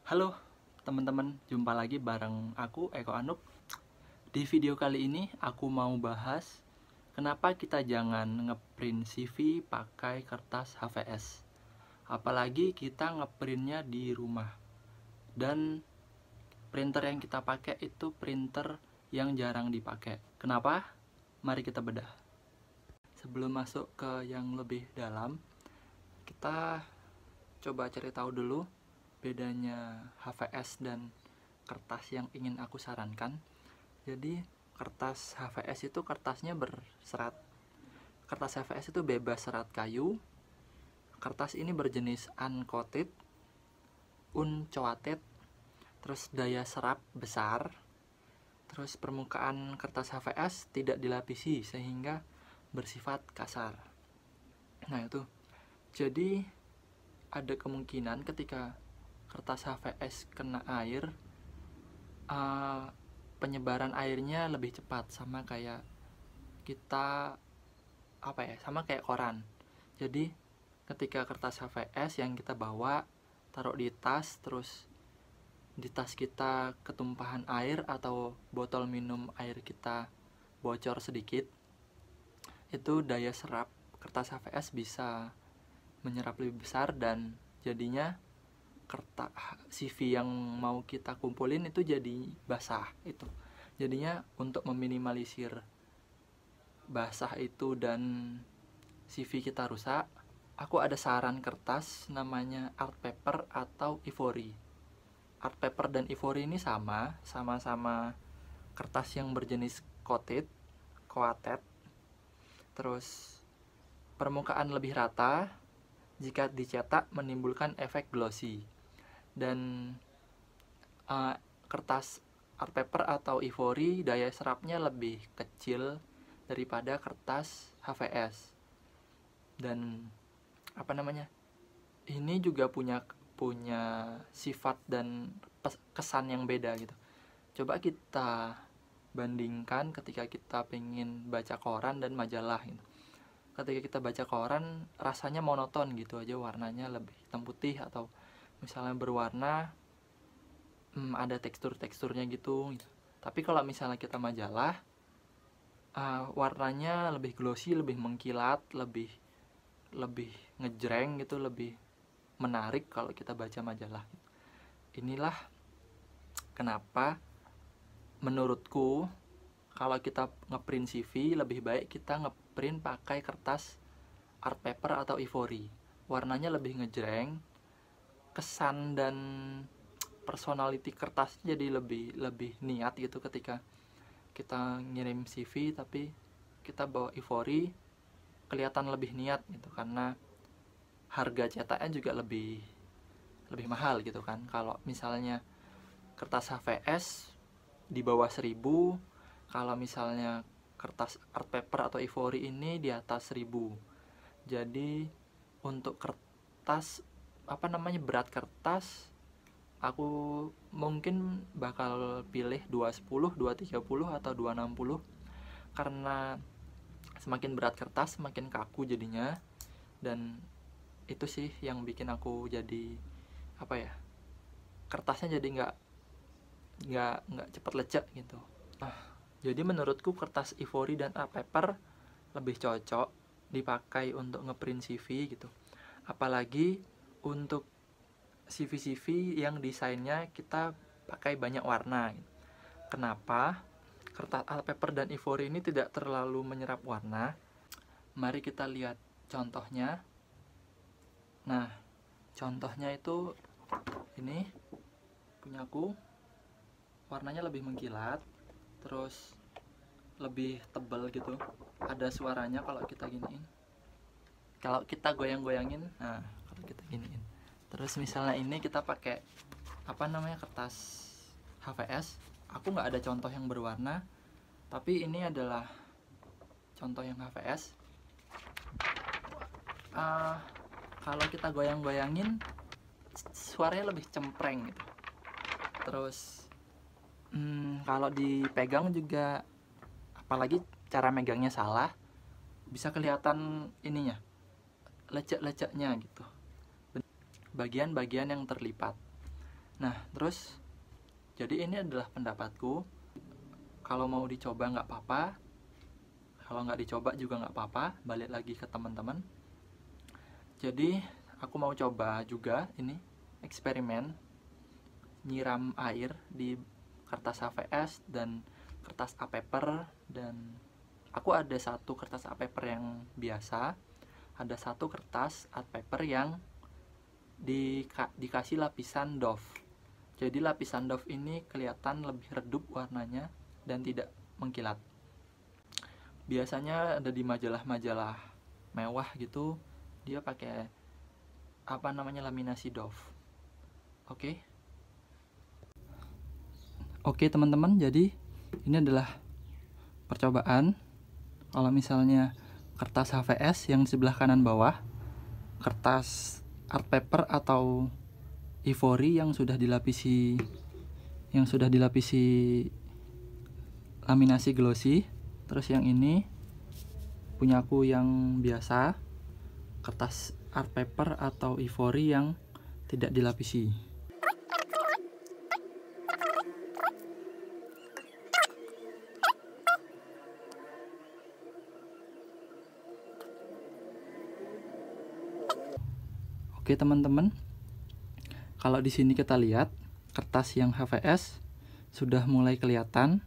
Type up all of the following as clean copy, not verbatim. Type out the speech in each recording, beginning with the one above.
Halo teman-teman, jumpa lagi bareng aku Eko Anup. Di video kali ini aku mau bahas kenapa kita jangan ngeprint CV pakai kertas HVS. Apalagi kita ngeprintnya di rumah. Dan printer yang kita pakai itu printer yang jarang dipakai. Kenapa? Mari kita bedah. Sebelum masuk ke yang lebih dalam, kita coba cari tahu dulu bedanya HVS dan kertas yang ingin aku sarankan. Jadi kertas HVS itu kertasnya berserat. Kertas HVS itu bebas serat kayu. Kertas ini berjenis uncoated, uncoated, terus daya serap besar. Terus permukaan kertas HVS tidak dilapisi sehingga bersifat kasar. Nah itu. Jadi ada kemungkinan ketika kertas HVS kena air, penyebaran airnya lebih cepat, sama kayak kita sama kayak koran. Jadi ketika kertas HVS yang kita bawa taruh di tas, terus di tas kita ketumpahan air atau botol minum air kita bocor sedikit, itu daya serap kertas HVS bisa menyerap lebih besar dan jadinya kertas CV yang mau kita kumpulin itu jadi basah. Itu jadinya untuk meminimalisir basah itu dan CV kita rusak, aku ada saran kertas namanya art paper atau ivory. Art paper dan ivory ini sama-sama kertas yang berjenis coated, terus permukaan lebih rata. Jika dicetak menimbulkan efek glossy. Dan kertas art paper atau ivory daya serapnya lebih kecil daripada kertas HVS. Dan ini juga punya sifat dan kesan yang beda gitu. Coba kita bandingkan ketika kita pengen baca koran dan majalah gitu. Ketika kita baca koran rasanya monoton gitu aja, warnanya lebih hitam putih atau misalnya berwarna, ada teksturnya gitu. Tapi kalau misalnya kita majalah, warnanya lebih glossy, lebih mengkilat, lebih ngejreng gitu, lebih menarik kalau kita baca majalah. Inilah kenapa menurutku kalau kita ngeprint CV lebih baik kita ngeprint pakai kertas art paper atau ivory. Warnanya lebih ngejreng, kesan dan personality kertasnya jadi lebih niat gitu ketika kita ngirim CV tapi kita bawa ivory, kelihatan lebih niat gitu karena harga cetaknya juga lebih mahal gitu kan. Kalau misalnya kertas HVS di bawah 1.000, kalau misalnya kertas art paper atau ivory ini di atas 1.000. Jadi untuk kertas berat kertas aku mungkin bakal pilih 210, 230 atau 260 karena semakin berat kertas semakin kaku jadinya. Dan itu sih yang bikin aku jadi kertasnya jadi nggak cepat lecek gitu. Jadi menurutku kertas ivory dan art paper lebih cocok dipakai untuk ngeprint CV gitu. Apalagi untuk CV yang desainnya kita pakai banyak warna gitu. Kenapa? Kertas art paper dan ivory ini tidak terlalu menyerap warna. Mari kita lihat contohnya. Nah, contohnya itu ini punyaku, warnanya lebih mengkilat, terus lebih tebal gitu, ada suaranya kalau kita giniin, kalau kita goyang-goyangin. Nah, kalau kita giniin, terus misalnya ini kita pakai kertas HVS, aku nggak ada contoh yang berwarna, tapi ini adalah contoh yang HVS. Kalau kita goyang-goyangin suaranya lebih cempreng gitu. Terus kalau dipegang juga, apalagi cara megangnya salah, bisa kelihatan ininya, lecek-leceknya gitu, bagian-bagian yang terlipat. Nah terus, jadi ini adalah pendapatku. Kalau mau dicoba nggak apa-apa, kalau nggak dicoba juga nggak apa-apa, balik lagi ke teman-teman. Jadi aku mau coba juga ini eksperimen nyiram air di kertas HVS dan kertas A-paper. Dan aku ada satu kertas A-paper yang biasa, ada satu kertas art paper yang dikasih lapisan doff. Jadi lapisan doff ini kelihatan lebih redup warnanya dan tidak mengkilat. Biasanya ada di majalah-majalah mewah gitu, dia pakai laminasi doff. Oke teman-teman, jadi ini adalah percobaan. Kalau misalnya kertas HVS yang di sebelah kanan bawah, kertas art paper atau ivory yang sudah dilapisi laminasi glossy. Terus yang ini punyaku yang biasa, kertas art paper atau ivory yang tidak dilapisi. Oke teman-teman, kalau di sini kita lihat kertas yang HVS sudah mulai kelihatan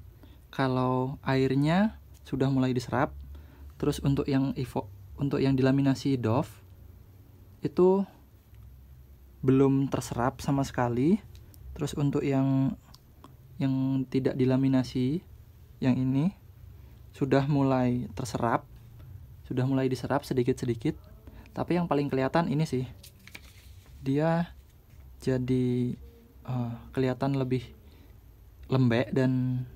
kalau airnya sudah mulai diserap. Terus untuk yang dilaminasi doff itu belum terserap sama sekali. Terus untuk yang tidak dilaminasi, yang ini sudah mulai terserap, sudah mulai diserap sedikit-sedikit. Tapi yang paling kelihatan ini sih, dia jadi kelihatan lebih lembek dan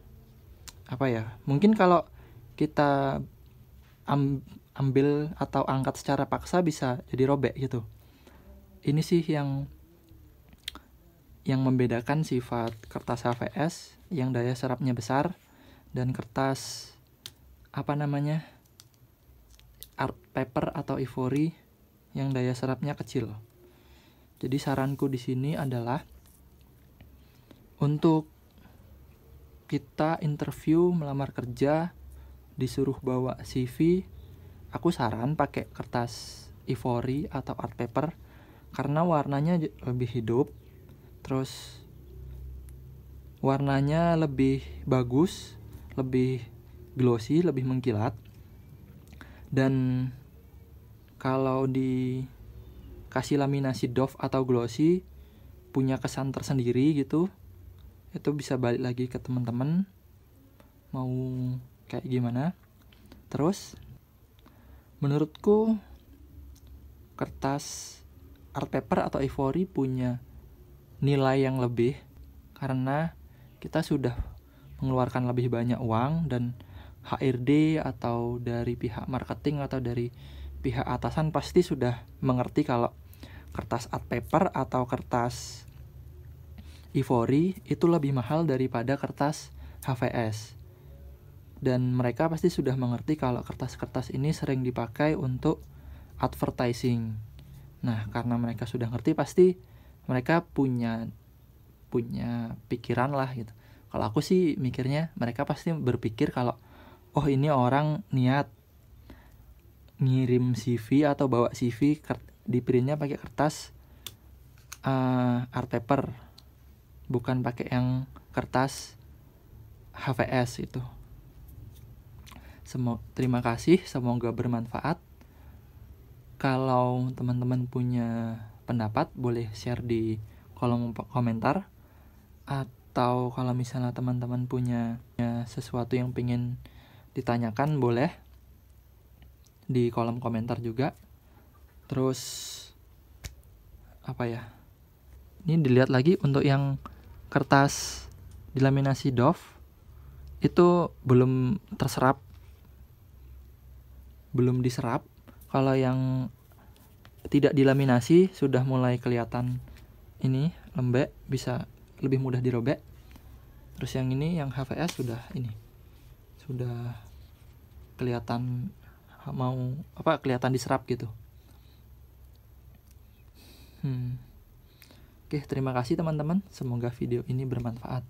mungkin kalau kita ambil atau angkat secara paksa bisa jadi robek gitu. Ini sih yang membedakan sifat kertas HVS yang daya serapnya besar dan kertas art paper atau ivory yang daya serapnya kecil. Jadi saranku di sini adalah untuk kita interview melamar kerja, disuruh bawa CV, aku saran pakai kertas ivory atau art paper karena warnanya lebih hidup, terus warnanya lebih bagus, lebih glossy, lebih mengkilat. Dan kalau dikasih laminasi doff atau glossy punya kesan tersendiri gitu. Itu bisa balik lagi ke teman-teman mau kayak gimana. Terus menurutku kertas art paper atau ivory punya nilai yang lebih karena kita sudah mengeluarkan lebih banyak uang, dan HRD atau dari pihak marketing atau dari pihak atasan pasti sudah mengerti kalau kertas art paper atau kertas ivory itu lebih mahal daripada kertas HVS. Dan mereka pasti sudah mengerti kalau kertas-kertas ini sering dipakai untuk advertising. Nah, karena mereka sudah ngerti, pasti mereka punya pikiran lah gitu. Kalau aku sih mikirnya mereka pasti berpikir kalau oh ini orang niat ngirim CV atau bawa CV di printnya pakai kertas art paper, bukan pakai yang kertas HVS itu. Terima kasih, semoga bermanfaat. Kalau teman-teman punya pendapat boleh share di kolom komentar, atau kalau misalnya teman-teman punya sesuatu yang pengen ditanyakan boleh di kolom komentar juga. Terus ini dilihat lagi untuk yang kertas dilaminasi doff itu belum diserap. Kalau yang tidak dilaminasi sudah mulai kelihatan ini lembek, bisa lebih mudah dirobek. Terus yang ini yang HVS sudah kelihatan kelihatan diserap gitu. Oke, terima kasih teman-teman. Semoga video ini bermanfaat.